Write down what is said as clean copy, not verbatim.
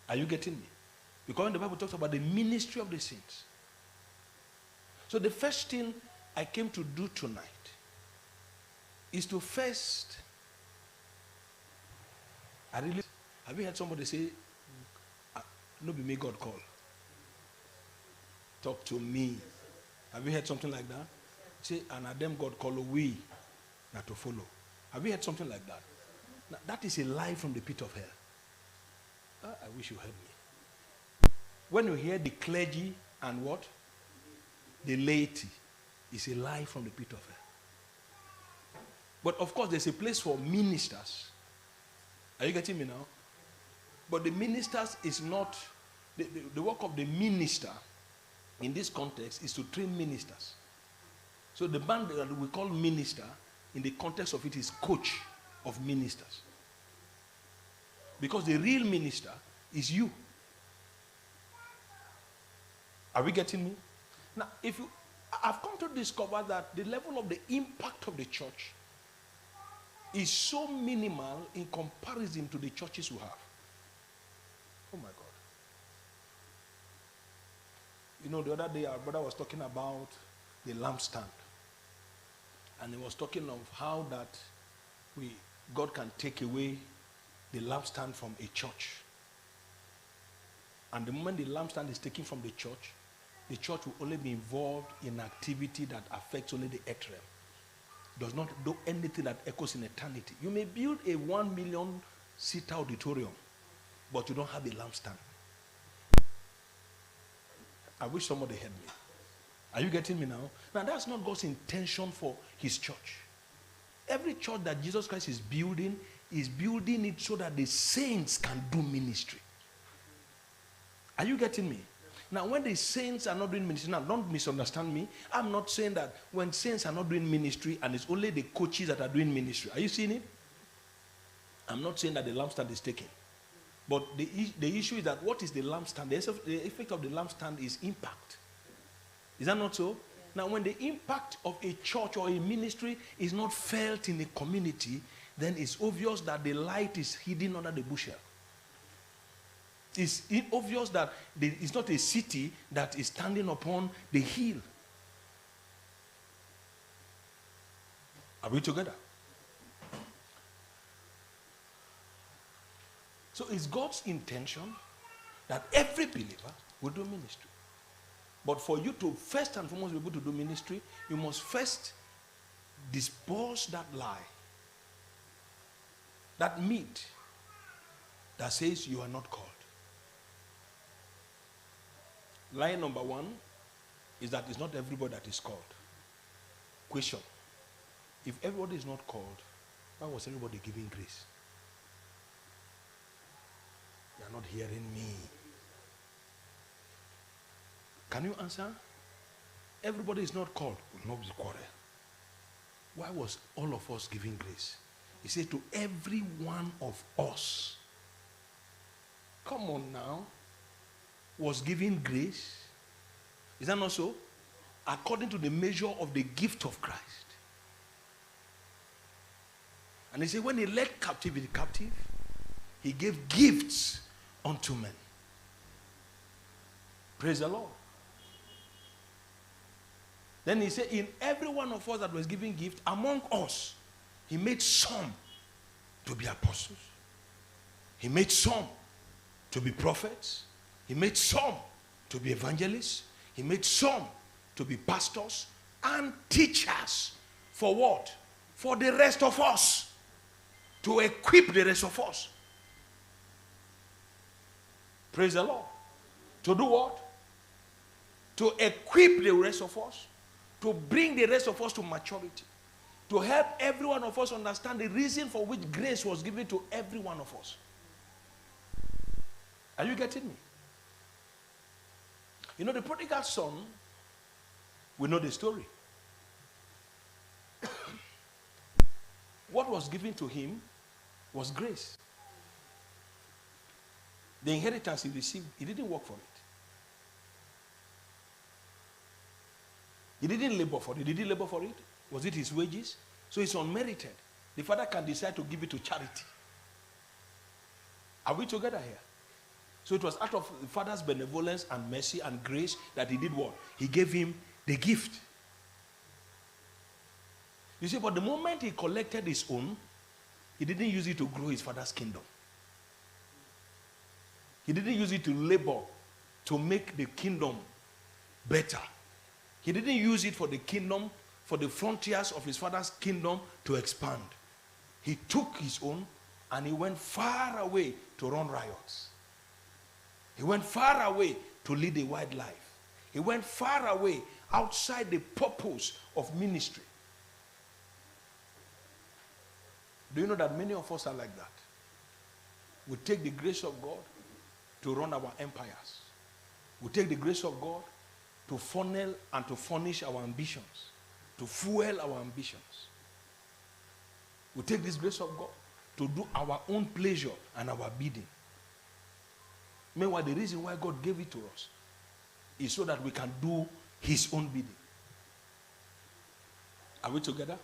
Are you getting me? Because when the Bible talks about the ministry of the saints. So the first thing I came to do tonight is to first, have you heard somebody say, no be me God call? Talk to me. Have you heard something like that? Say, and at them God call we, not to follow. Have you heard something like that? Now, that is a lie from the pit of hell. I wish you heard me. When you hear the clergy and what? The laity, it's a lie from the pit of hell. But of course, there's a place for ministers. Are you getting me now? But the ministers is not, the work of the minister in this context is to train ministers. So the man that we call minister, in the context of it, is coach of ministers. Because the real minister is you. Are we getting me? Now, I've come to discover that the level of the impact of the church is so minimal in comparison to the churches we have. Oh my God. You know, the other day our brother was talking about the lampstand. And he was talking of how that God can take away the lampstand from a church. And the moment the lampstand is taken from the church will only be involved in activity that affects only the earth realm. Does not do anything that echoes in eternity. You may build a 1 million seater auditorium, but you don't have a lampstand. I wish somebody heard me. Are you getting me now? Now that's not God's intention for his church. Every church that Jesus Christ is building it so that the saints can do ministry. Are you getting me? Now, when the saints are not doing ministry, now don't misunderstand me. I'm not saying that when saints are not doing ministry and it's only the coaches that are doing ministry. Are you seeing it? I'm not saying that the lampstand is taken. But the issue is that what is the lampstand? The effect of the lampstand is impact. Is that not so? Yeah. Now, when the impact of a church or a ministry is not felt in a community, then it's obvious that the light is hidden under the bushel. It's obvious that it's not a city that is standing upon the hill. Are we together? So it's God's intention that every believer will do ministry. But for you to first and foremost be able to do ministry, you must first dispose that lie, that myth that says you are not called. Lie number one is that it's not everybody that is called. Question: if everybody is not called, why was everybody giving grace? You are not hearing me. Can you answer? Everybody is not called. Will not be quarrel. Why was all of us giving grace? He said to every one of us. Come on now. Was giving grace. Is that not so? According to the measure of the gift of Christ. And he said when he led captivity captive, he gave gifts unto men. Praise the Lord. Then he said in every one of us that was giving gift, among us, he made some to be apostles. He made some to be prophets. He made some to be evangelists. He made some to be pastors and teachers. For what? For the rest of us. To equip the rest of us. Praise the Lord. To do what? To equip the rest of us. To bring the rest of us to maturity. To help every one of us understand the reason for which grace was given to every one of us. Are you getting me? You know, the prodigal son, we know the story. What was given to him was grace. The inheritance he received, he didn't work for it. He didn't labor for it. Did he labor for it? Was it his wages? So it's unmerited. The father can decide to give it to charity. Are we together here? So it was out of the Father's benevolence and mercy and grace that he did what? He gave him the gift. You see, but the moment he collected his own, he didn't use it to grow his Father's kingdom. He didn't use it to labor to make the kingdom better. He didn't use it for the kingdom, for the frontiers of his Father's kingdom to expand. He took his own and he went far away to run riots. He went far away to lead a wide life. He went far away outside the purpose of ministry. Do you know that many of us are like that? We take the grace of God to run our empires. We take the grace of God to funnel and to furnish our ambitions, to fuel our ambitions. We take this grace of God to do our own pleasure and our bidding. Meanwhile, the reason why God gave it to us is so that we can do his own bidding. Are we together?